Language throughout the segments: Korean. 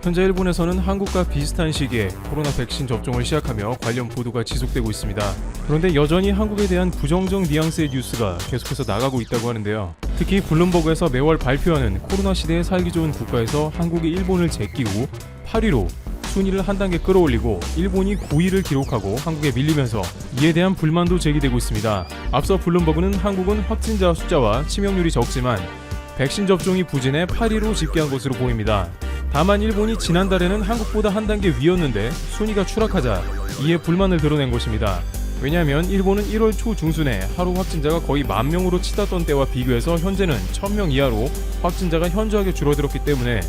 현재 일본에서는 한국과 비슷한 시기에 코로나 백신 접종을 시작하며 관련 보도가 지속되고 있습니다. 그런데 여전히 한국에 대한 부정적 뉘앙스의 뉴스가 계속해서 나가고 있다고 하는데요. 특히 블룸버그에서 매월 발표하는 코로나 시대에 살기 좋은 국가에서 한국이 일본을 제끼고 8위로 순위를 한 단계 끌어올리고 일본이 9위를 기록하고 한국에 밀리면서 이에 대한 불만도 제기되고 있습니다. 앞서 블룸버그는 한국은 확진자 숫자와 치명률이 적지만 백신 접종이 부진해 8위로 집계한 것으로 보입니다. 다만 일본이 지난달에는 한국보다 한 단계 위였는데 순위가 추락하자 이에 불만을 드러낸 것입니다. 왜냐하면 일본은 1월 초 중순에 하루 확진자가 거의 10,000명으로 치닫던 때와 비교해서 현재는 1,000명 이하로 확진자가 현저하게 줄어들었기 때문에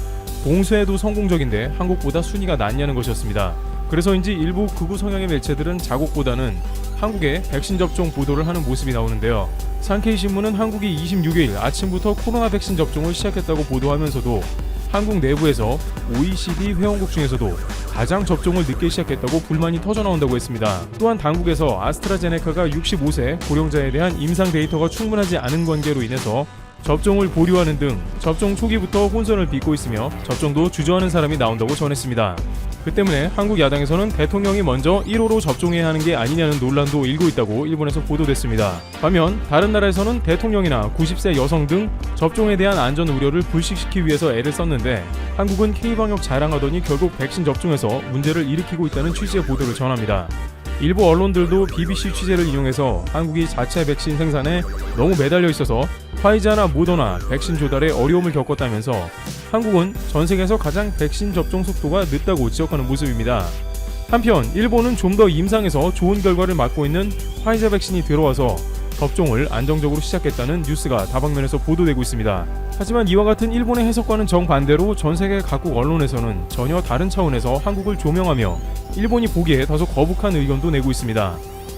봉쇄에도 성공적인데 한국보다 순위가 낮냐는 것이었습니다. 그래서인지 일부 극우 성향의 매체들은 자국보다는 한국의 백신 접종 보도를 하는 모습이 나오는데요. 산케이신문은 한국이 26일 아침부터 코로나 백신 접종을 시작했다고 보도하면서도 한국 내부에서 OECD 회원국 중에서도 가장 접종을 늦게 시작했다고 불만이 터져나온다고 했습니다. 또한 당국에서 아스트라제네카가 65세 고령자에 대한 임상 데이터가 충분하지 않은 관계로 인해서 접종을 보류하는 등 접종 초기부터 혼선을 빚고 있으며 접종도 주저하는 사람이 나온다고 전했습니다. 그 때문에 한국 야당에서는 대통령이 먼저 1호로 접종해야 하는 게 아니냐는 논란도 일고 있다고 일본에서 보도됐습니다. 반면 다른 나라에서는 대통령이나 90세 여성 등 접종에 대한 안전 우려를 불식시키기 위해서 애를 썼는데 한국은 K방역 자랑하더니 결국 백신 접종에서 문제를 일으키고 있다는 취지의 보도를 전합니다. 일부 언론들도 BBC 취재를 인용해서 한국이 자체 백신 생산에 너무 매달려 있어서 화이자나 모더나 백신 조달에 어려움을 겪었다면서 한국은 전 세계에서 가장 백신 접종 속도가 늦다고 지적하는 모습입니다. 한편 일본은 좀 더 임상에서 좋은 결과를 맞고 있는 화이자 백신이 들어와서 접종을 안정적으로 시작했다는 뉴스가 다방면에서 보도되고 있습니다. 하지만 이와 같은 일본의 해석과는 정반대로 전 세계 각국 언론에서는 전혀 다른 차원에서 한국을 조명하며 일본이 보기에 다소 거북한 의견도 내고 있습니다.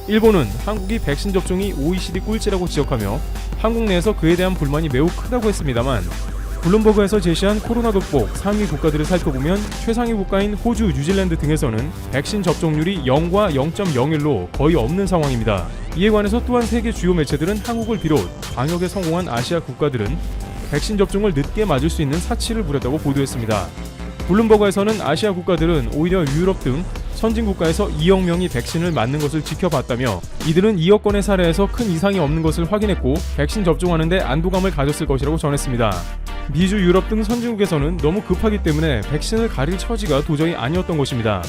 일본은 한국이 백신 접종이 OECD 꼴찌라고 지적하며 한국 내에서 그에 대한 불만이 매우 크다고 했습니다만 블룸버그에서 제시한 코로나 극복 상위 국가들을 살펴보면 최상위 국가인 호주, 뉴질랜드 등에서는 백신 접종률이 0과 0.01로 거의 없는 상황입니다. 이에 관해서 또한 세계 주요 매체들은 한국을 비롯 방역에 성공한 아시아 국가들은 백신 접종을 늦게 맞을 수 있는 사치를 부렸다고 보도했습니다. 블룸버그에서는 아시아 국가들은 오히려 유럽 등 선진 국가에서 2억 명이 백신을 맞는 것을 지켜봤다며 이들은 2억 건의 사례에서 큰 이상이 없는 것을 확인했고 백신 접종하는데 안도감을 가졌을 것이라고 전했습니다. 미주, 유럽 등 선진국에서는 너무 급하기 때문에 백신을 가릴 처지가 도저히 아니었던 것입니다.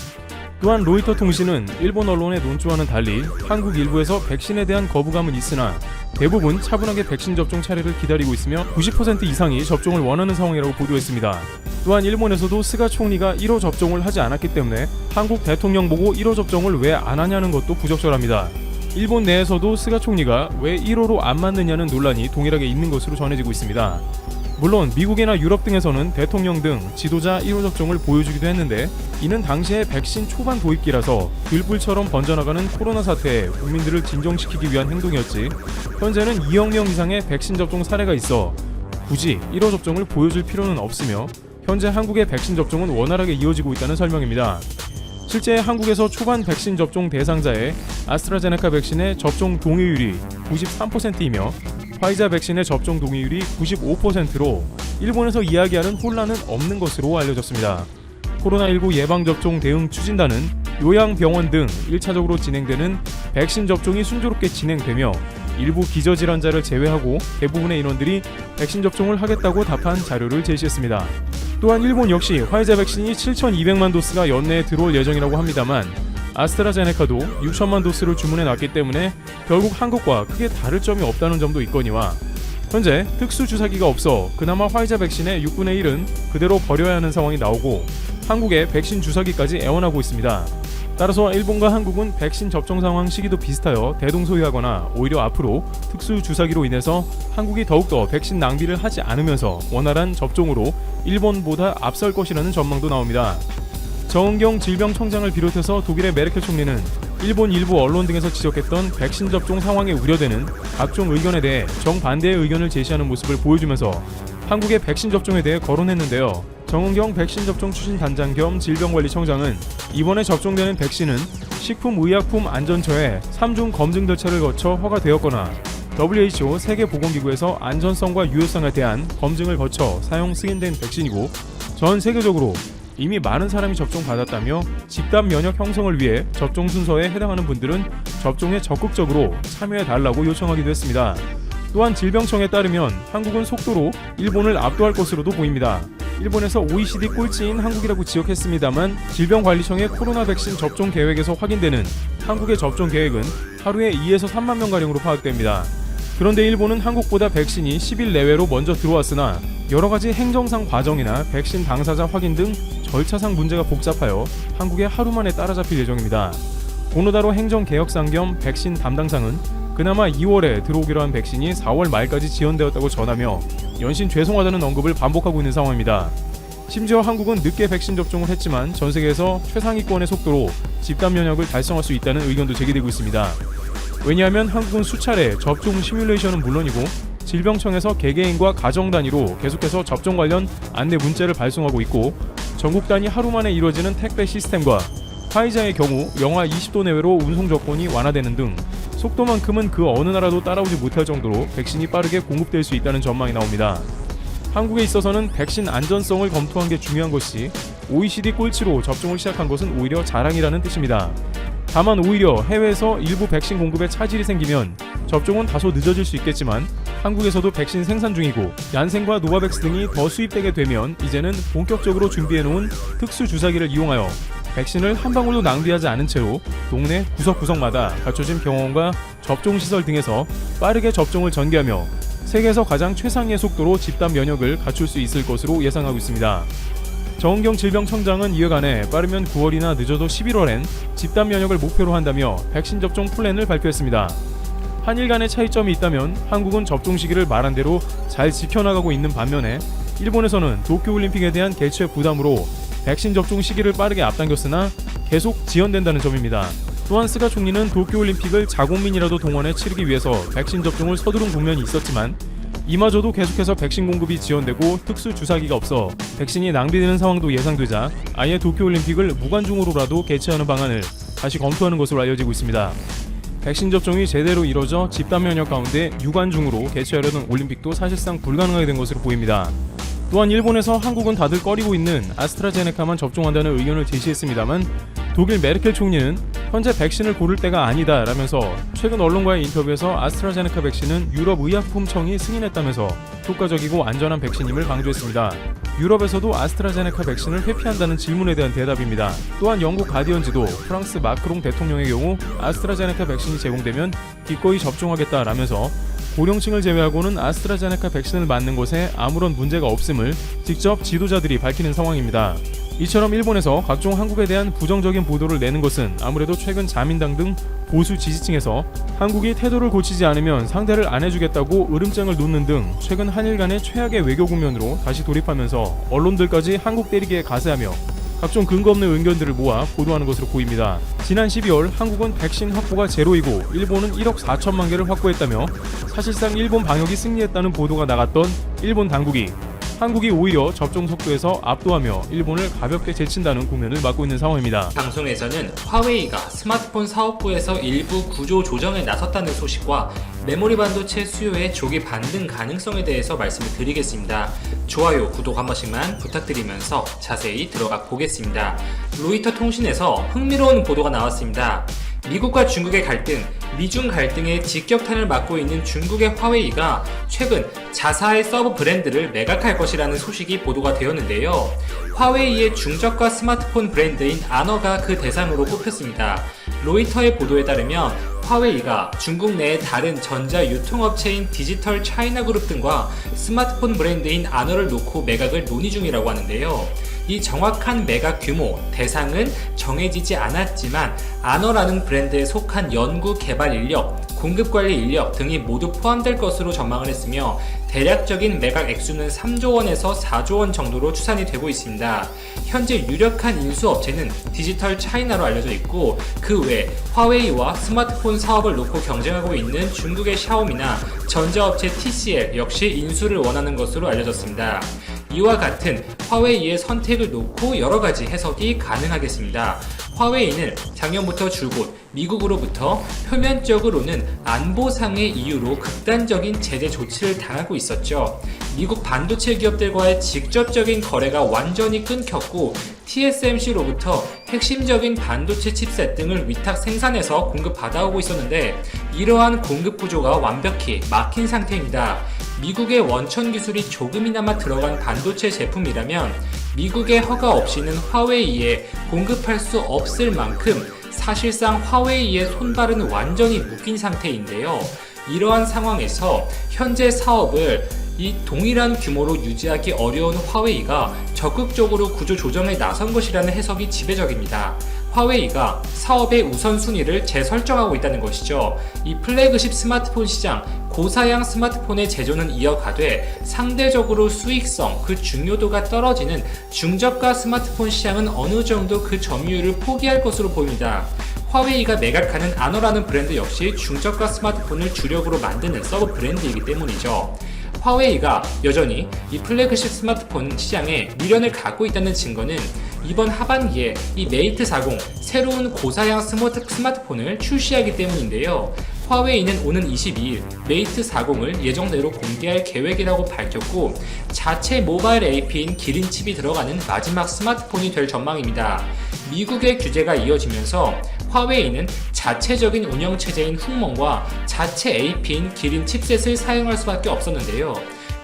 또한 로이터 통신은 일본 언론의 논조와는 달리 한국 일부에서 백신에 대한 거부감은 있으나 대부분 차분하게 백신 접종 차례를 기다리고 있으며 90% 이상이 접종을 원하는 상황이라고 보도했습니다. 또한 일본에서도 스가 총리가 1호 접종을 하지 않았기 때문에 한국 대통령 보고 1호 접종을 왜 안 하냐는 것도 부적절합니다. 일본 내에서도 스가 총리가 왜 1호로 안 맞느냐는 논란이 동일하게 있는 것으로 전해지고 있습니다. 물론 미국이나 유럽 등에서는 대통령 등 지도자 1호 접종을 보여주기도 했는데 이는 당시의 백신 초반 도입기라서 들불처럼 번져나가는 코로나 사태에 국민들을 진정시키기 위한 행동이었지 현재는 2억 명 이상의 백신 접종 사례가 있어 굳이 1호 접종을 보여줄 필요는 없으며 현재 한국의 백신 접종은 원활하게 이어지고 있다는 설명입니다. 실제 한국에서 초반 백신 접종 대상자의 아스트라제네카 백신의 접종 동의율이 93%이며 화이자 백신의 접종 동의율이 95%로 일본에서 이야기하는 혼란은 없는 것으로 알려졌습니다. 코로나19 예방접종 대응 추진단은 요양병원 등 1차적으로 진행되는 백신 접종이 순조롭게 진행되며 일부 기저질환자를 제외하고 대부분의 인원들이 백신 접종을 하겠다고 답한 자료를 제시했습니다. 또한 일본 역시 화이자 백신이 7,200만 도스가 연내에 들어올 예정이라고 합니다만 아스트라제네카도 6천만 도스를 주문해 놨기 때문에 결국 한국과 크게 다를 점이 없다는 점도 있거니와 현재 특수 주사기가 없어 그나마 화이자 백신의 6분의 1은 그대로 버려야 하는 상황이 나오고 한국의 백신 주사기까지 애원하고 있습니다. 따라서 일본과 한국은 백신 접종 상황 시기도 비슷하여 대동소이하거나 오히려 앞으로 특수 주사기로 인해서 한국이 더욱더 백신 낭비를 하지 않으면서 원활한 접종으로 일본보다 앞설 것이라는 전망도 나옵니다. 정은경 질병청장을 비롯해서 독일의 메르켈 총리는 일본 일부 언론 등에서 지적했던 백신 접종 상황에 우려되는 각종 의견에 대해 정반대의 의견을 제시하는 모습을 보여주면서 한국의 백신 접종에 대해 거론했는데요. 정은경 백신 접종 추진 단장 겸 질병관리청장은 이번에 접종되는 백신은 식품의약품안전처의 3중 검증 절차를 거쳐 허가되었거나 WHO 세계보건기구에서 안전성과 유효성에 대한 검증을 거쳐 사용 승인된 백신이고 전 세계적으로 이미 많은 사람이 접종받았다며 집단 면역 형성을 위해 접종 순서에 해당하는 분들은 접종에 적극적으로 참여해달라고 요청하기도 했습니다. 또한 질병청에 따르면 한국은 속도로 일본을 압도할 것으로도 보입니다. 일본에서 OECD 꼴찌인 한국이라고 지적했습니다만 질병관리청의 코로나 백신 접종 계획에서 확인되는 한국의 접종 계획은 하루에 2에서 3만 명가량으로 파악됩니다. 그런데 일본은 한국보다 백신이 10일 내외로 먼저 들어왔으나 여러가지 행정상 과정이나 백신 당사자 확인 등 절차상 문제가 복잡하여 한국에 하루 만에 따라잡힐 예정입니다. 고노다로 행정개혁상 겸 백신 담당상은 그나마 2월에 들어오기로 한 백신이 4월 말까지 지연되었다고 전하며 연신 죄송하다는 언급을 반복하고 있는 상황입니다. 심지어 한국은 늦게 백신 접종을 했지만 전 세계에서 최상위권의 속도로 집단 면역을 달성할 수 있다는 의견도 제기되고 있습니다. 왜냐하면 한국은 수차례 접종 시뮬레이션은 물론이고 질병청에서 개개인과 가정 단위로 계속해서 접종 관련 안내 문자를 발송하고 있고 전국 단위 하루 만에 이루어지는 택배 시스템과 화이자의 경우 영하 20도 내외로 운송 조건이 완화되는 등 속도만큼은 그 어느 나라도 따라오지 못할 정도로 백신이 빠르게 공급될 수 있다는 전망이 나옵니다. 한국에 있어서는 백신 안전성을 검토한 게 중요한 것이 OECD 꼴찌로 접종을 시작한 것은 오히려 자랑이라는 뜻입니다. 다만 오히려 해외에서 일부 백신 공급에 차질이 생기면 접종은 다소 늦어질 수 있겠지만 한국에서도 백신 생산 중이고 얀센과 노바백스 등이 더 수입되게 되면 이제는 본격적으로 준비해놓은 특수 주사기를 이용하여 백신을 한 방울도 낭비하지 않은 채로 동네 구석구석마다 갖춰진 병원과 접종시설 등에서 빠르게 접종을 전개하며 세계에서 가장 최상의 속도로 집단 면역을 갖출 수 있을 것으로 예상하고 있습니다. 정은경 질병청장은 이에 관해 빠르면 9월이나 늦어도 11월엔 집단 면역을 목표로 한다며 백신 접종 플랜을 발표했습니다. 한일 간의 차이점이 있다면 한국은 접종 시기를 말한 대로 잘 지켜나가고 있는 반면에 일본에서는 도쿄올림픽에 대한 개최 부담으로 백신 접종 시기를 빠르게 앞당겼으나 계속 지연된다는 점입니다. 또한 스가 총리는 도쿄올림픽을 자국민이라도 동원해 치르기 위해서 백신 접종을 서두른 국면이 있었지만 이마저도 계속해서 백신 공급이 지연되고 특수 주사기가 없어 백신이 낭비되는 상황도 예상되자 아예 도쿄올림픽을 무관중으로라도 개최하는 방안을 다시 검토하는 것으로 알려지고 있습니다. 백신 접종이 제대로 이뤄져 집단 면역 가운데 유관중으로 개최하려던 올림픽도 사실상 불가능하게 된 것으로 보입니다. 또한 일본에서 한국은 다들 꺼리고 있는 아스트라제네카만 접종한다는 의견을 제시했습니다만 독일 메르켈 총리는 현재 백신을 고를 때가 아니다 라면서 최근 언론과의 인터뷰에서 아스트라제네카 백신은 유럽의약품청이 승인했다면서 효과적이고 안전한 백신임을 강조했습니다. 유럽에서도 아스트라제네카 백신을 회피한다는 질문에 대한 대답입니다. 또한 영국 가디언지도 프랑스 마크롱 대통령의 경우 아스트라제네카 백신이 제공되면 기꺼이 접종하겠다라면서 고령층을 제외하고는 아스트라제네카 백신을 맞는 것에 아무런 문제가 없음을 직접 지도자들이 밝히는 상황입니다. 이처럼 일본에서 각종 한국에 대한 부정적인 보도를 내는 것은 아무래도 최근 자민당 등 보수 지지층에서 한국이 태도를 고치지 않으면 상대를 안 해주겠다고 으름장을 놓는 등 최근 한일 간의 최악의 외교 국면으로 다시 돌입하면서 언론들까지 한국 때리기에 가세하며 각종 근거 없는 의견들을 모아 보도하는 것으로 보입니다. 지난 12월 한국은 백신 확보가 제로이고 일본은 1억 4천만 개를 확보했다며 사실상 일본 방역이 승리했다는 보도가 나갔던 일본 당국이 한국이 오히려 접종 속도에서 압도하며 일본을 가볍게 제친다는 국면을 맞고 있는 상황입니다. 방송에서는 화웨이가 스마트폰 사업부에서 일부 구조 조정에 나섰다는 소식과 메모리 반도체 수요의 조기 반등 가능성에 대해서 말씀을 드리겠습니다. 좋아요, 구독 한 번씩만 부탁드리면서 자세히 들어가 보겠습니다. 로이터 통신에서 흥미로운 보도가 나왔습니다. 미국과 중국의 갈등, 미중 갈등의 직격탄을 맞고 있는 중국의 화웨이가 최근 자사의 서브 브랜드를 매각할 것이라는 소식이 보도가 되었는데요. 화웨이의 중저가 스마트폰 브랜드인 아너가 그 대상으로 꼽혔습니다. 로이터의 보도에 따르면 화웨이가 중국 내의 다른 전자 유통업체인 디지털 차이나 그룹 등과 스마트폰 브랜드인 아너를 놓고 매각을 논의 중이라고 하는데요. 이 정확한 매각 규모, 대상은 정해지지 않았지만 아너라는 브랜드에 속한 연구 개발 인력, 공급관리 인력 등이 모두 포함될 것으로 전망을 했으며 대략적인 매각 액수는 3조 원에서 4조 원 정도로 추산이 되고 있습니다. 현재 유력한 인수업체는 디지털 차이나로 알려져 있고 그 외 화웨이와 스마트폰 사업을 놓고 경쟁하고 있는 중국의 샤오미나 전자업체 TCL 역시 인수를 원하는 것으로 알려졌습니다. 이와 같은 화웨이의 선택을 놓고 여러가지 해석이 가능하겠습니다. 화웨이는 작년부터 줄곧 미국으로부터 표면적으로는 안보상의 이유로 극단적인 제재 조치를 당하고 있었죠. 미국 반도체 기업들과의 직접적인 거래가 완전히 끊겼고 TSMC로부터 핵심적인 반도체 칩셋 등을 위탁 생산해서 공급받아오고 있었는데 이러한 공급 구조가 완벽히 막힌 상태입니다. 미국의 원천 기술이 조금이나마 들어간 반도체 제품이라면 미국의 허가 없이는 화웨이에 공급할 수 없을 만큼 사실상 화웨이의 손발은 완전히 묶인 상태인데요. 이러한 상황에서 현재 사업을 이 동일한 규모로 유지하기 어려운 화웨이가 적극적으로 구조 조정에 나선 것이라는 해석이 지배적입니다. 화웨이가 사업의 우선순위를 재설정하고 있다는 것이죠. 이 플래그십 스마트폰 시장, 고사양 스마트폰의 제조는 이어가되 상대적으로 수익성, 그 중요도가 떨어지는 중저가 스마트폰 시장은 어느 정도 그 점유율을 포기할 것으로 보입니다. 화웨이가 매각하는 아너라는 브랜드 역시 중저가 스마트폰을 주력으로 만드는 서브 브랜드이기 때문이죠. 화웨이가 여전히 이 플래그십 스마트폰 시장에 미련을 갖고 있다는 증거는 이번 하반기에 이 메이트 40 새로운 고사양 스마트폰을 출시하기 때문인데요. 화웨이는 오는 22일 메이트 40을 예정대로 공개할 계획이라고 밝혔고 자체 모바일 AP인 기린 칩이 들어가는 마지막 스마트폰이 될 전망입니다. 미국의 규제가 이어지면서 화웨이는 자체적인 운영체제인 훅먼과 자체 AP인 기린 칩셋을 사용할 수밖에 없었는데요.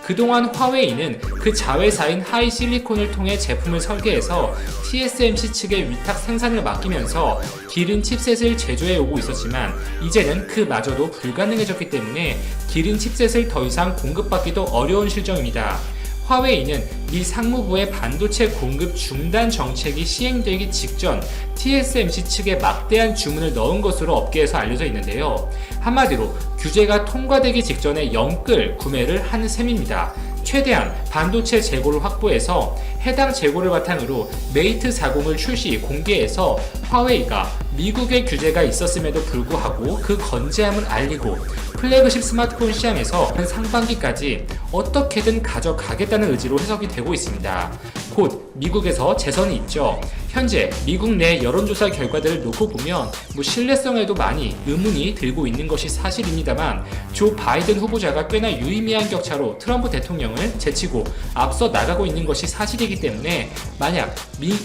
그동안 화웨이는 그 자회사인 하이실리콘을 통해 제품을 설계해서 TSMC 측에 위탁 생산을 맡기면서 기린 칩셋을 제조해 오고 있었지만 이제는 그마저도 불가능해졌기 때문에 기린 칩셋을 더 이상 공급받기도 어려운 실정입니다. 화웨이는 미 상무부의 반도체 공급 중단 정책이 시행되기 직전 TSMC 측에 막대한 주문을 넣은 것으로 업계에서 알려져 있는데요. 한마디로 규제가 통과되기 직전에 영끌 구매를 한 셈입니다. 최대한 반도체 재고를 확보해서 해당 재고를 바탕으로 메이트 40을 출시 공개해서 화웨이가 미국의 규제가 있었음에도 불구하고 그 건재함을 알리고 플래그십 스마트폰 시장에서 상반기까지 어떻게든 가져가겠다는 의지로 해석이 되고 있습니다. 곧 미국에서 재선이 있죠. 현재 미국 내 여론조사 결과들을 놓고 보면 신뢰성에도 많이 의문이 들고 있는 것이 사실입니다만 조 바이든 후보자가 꽤나 유의미한 격차로 트럼프 대통령을 제치고 앞서 나가고 있는 것이 사실이기 때문에 만약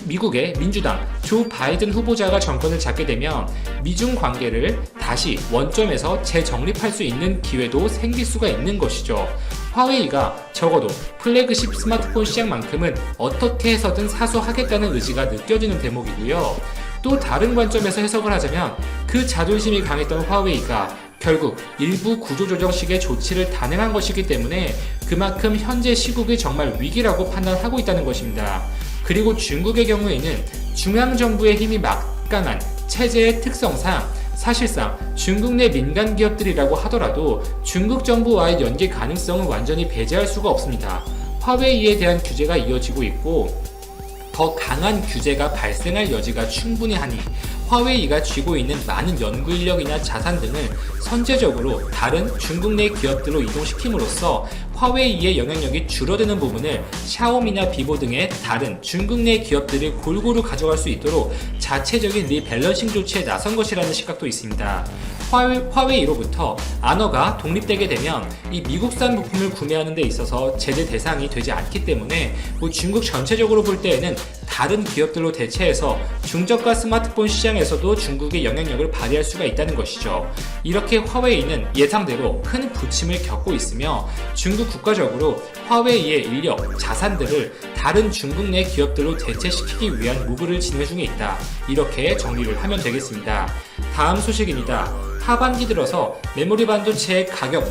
미국의 민주당 조 바이든 후보자가 정권을 잡게 되면 미중 관계를 다시 원점에서 재정립할 수 있는 기회도 생길 수가 있는 것이죠. 화웨이가 적어도 플래그십 스마트폰 시장만큼은 어떻게 해서든 사수하겠다는 의지가 느껴지는 대목이고요. 또 다른 관점에서 해석을 하자면 그 자존심이 강했던 화웨이가 결국 일부 구조조정식의 조치를 단행한 것이기 때문에 그만큼 현재 시국이 정말 위기라고 판단하고 있다는 것입니다. 그리고 중국의 경우에는 중앙정부의 힘이 막강한 체제의 특성상 사실상 중국 내 민간 기업들이라고 하더라도 중국 정부와의 연계 가능성은 완전히 배제할 수가 없습니다. 화웨이에 대한 규제가 이어지고 있고 더 강한 규제가 발생할 여지가 충분히 하니 화웨이가 쥐고 있는 많은 연구 인력이나 자산 등을 선제적으로 다른 중국 내 기업들로 이동시킴으로써 화웨이의 영향력이 줄어드는 부분을 샤오미나 비보 등의 다른 중국 내 기업들이 골고루 가져갈 수 있도록 자체적인 리밸런싱 조치에 나선 것이라는 시각도 있습니다. 화웨이로부터 아너가 독립되게 되면 이 미국산 부품을 구매하는 데 있어서 제재 대상이 되지 않기 때문에 중국 전체적으로 볼 때에는 다른 기업들로 대체해서 중저가 스마트폰 시장에서도 중국의 영향력을 발휘할 수가 있다는 것이죠. 이렇게 화웨이는 예상대로 큰 부침을 겪고 있으며 중국 국가적으로 화웨이의 인력, 자산들을 다른 중국 내 기업들로 대체시키기 위한 무브를 진행 중에 있다. 이렇게 정리를 하면 되겠습니다. 다음 소식입니다. 하반기 들어서 메모리 반도체의 가격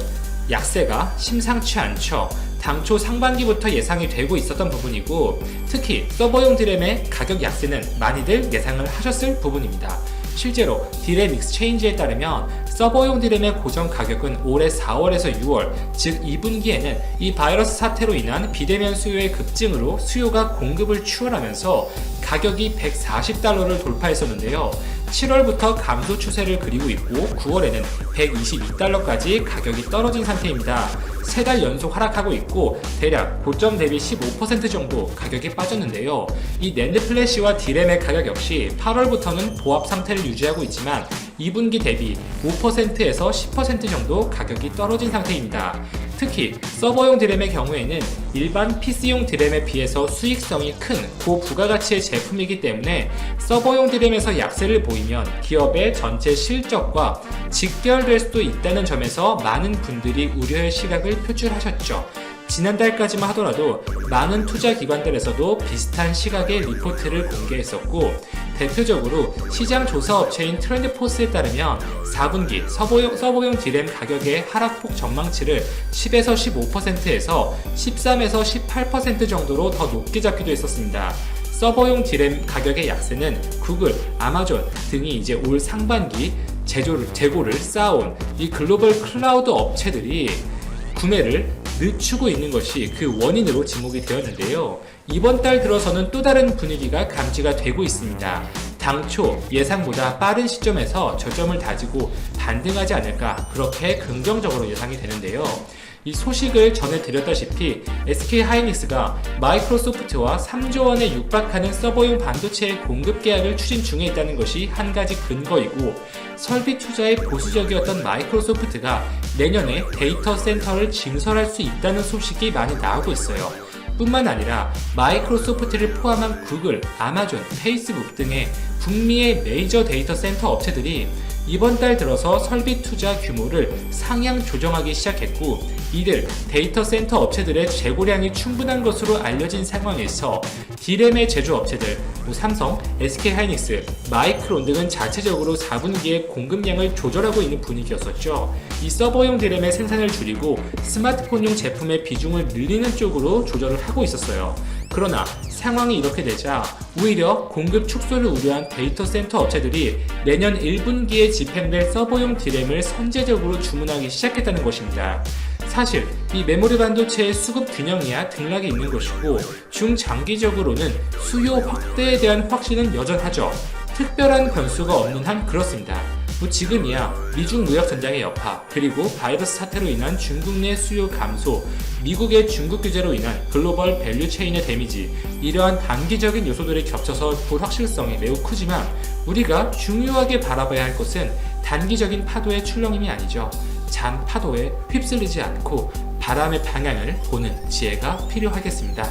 약세가 심상치 않죠. 당초 상반기부터 예상이 되고 있었던 부분이고 특히 서버용 드램의 가격 약세는 많이들 예상을 하셨을 부분입니다. 실제로 디램 익스체인지에 따르면 서버용 디램의 고정 가격은 올해 4월에서 6월, 즉 2분기에는 이 바이러스 사태로 인한 비대면 수요의 급증으로 수요가 공급을 추월하면서 가격이 140달러를 돌파했었는데요. 7월부터 감소 추세를 그리고 있고 9월에는 122달러까지 가격이 떨어진 상태입니다. 3달 연속 하락하고 있고 대략 고점 대비 15% 정도 가격이 빠졌는데요. 이 낸드 플래시와 D램의 가격 역시 8월부터는 보합 상태를 유지하고 있지만 2분기 대비 5%에서 10% 정도 가격이 떨어진 상태입니다. 특히 서버용 D램의 경우에는 일반 PC용 D램에 비해서 수익성이 큰 고부가가치의 제품이기 때문에 서버용 D램에서 약세를 보이면 기업의 전체 실적과 직결될 수도 있다는 점에서 많은 분들이 우려의 시각을 표출하셨죠. 지난달까지만 하더라도 많은 투자 기관들에서도 비슷한 시각의 리포트를 공개했었고, 대표적으로 시장 조사 업체인 트렌드포스에 따르면 4분기 서버용 D램 가격의 하락폭 전망치를 10에서 15%에서 13에서 18% 정도로 더 높게 잡기도 했었습니다. 서버용 D램 가격의 약세는 구글, 아마존 등이 이제 올 상반기 재고를 쌓아온 이 글로벌 클라우드 업체들이 구매를 늦추고 있는 것이 그 원인으로 지목이 되었는데요. 이번 달 들어서는 또 다른 분위기가 감지가 되고 있습니다. 당초 예상보다 빠른 시점에서 저점을 다지고 반등하지 않을까, 그렇게 긍정적으로 예상이 되는데요. 이 소식을 전해드렸다시피 SK 하이닉스가 마이크로소프트와 3조 원에 육박하는 서버용 반도체의 공급 계약을 추진 중에 있다는 것이 한 가지 근거이고, 설비 투자에 보수적이었던 마이크로소프트가 내년에 데이터 센터를 증설할 수 있다는 소식이 많이 나오고 있어요. 뿐만 아니라 마이크로소프트를 포함한 구글, 아마존, 페이스북 등의 북미의 메이저 데이터 센터 업체들이 이번 달 들어서 설비 투자 규모를 상향 조정하기 시작했고, 이들 데이터 센터 업체들의 재고량이 충분한 것으로 알려진 상황에서 D램의 제조업체들, 삼성, SK 하이닉스, 마이크론 등은 자체적으로 4분기에 공급량을 조절하고 있는 분위기였었죠. 이 서버용 D램의 생산을 줄이고 스마트폰용 제품의 비중을 늘리는 쪽으로 조절을 하고 있었어요. 그러나 상황이 이렇게 되자 오히려 공급 축소를 우려한 데이터 센터 업체들이 내년 1분기에 집행될 서버용 D램을 선제적으로 주문하기 시작했다는 것입니다. 사실 이 메모리 반도체의 수급 균형이야 등락이 있는 것이고, 중장기적으로는 수요 확대에 대한 확신은 여전하죠. 특별한 변수가 없는 한 그렇습니다. 지금이야 미중 무역 전장의 여파, 그리고 바이러스 사태로 인한 중국 내 수요 감소, 미국의 중국 규제로 인한 글로벌 밸류 체인의 데미지, 이러한 단기적인 요소들이 겹쳐서 불확실성이 매우 크지만, 우리가 중요하게 바라봐야 할 것은 단기적인 파도의 출렁임이 아니죠. 잔 파도에 휩쓸리지 않고 바람의 방향을 보는 지혜가 필요하겠습니다.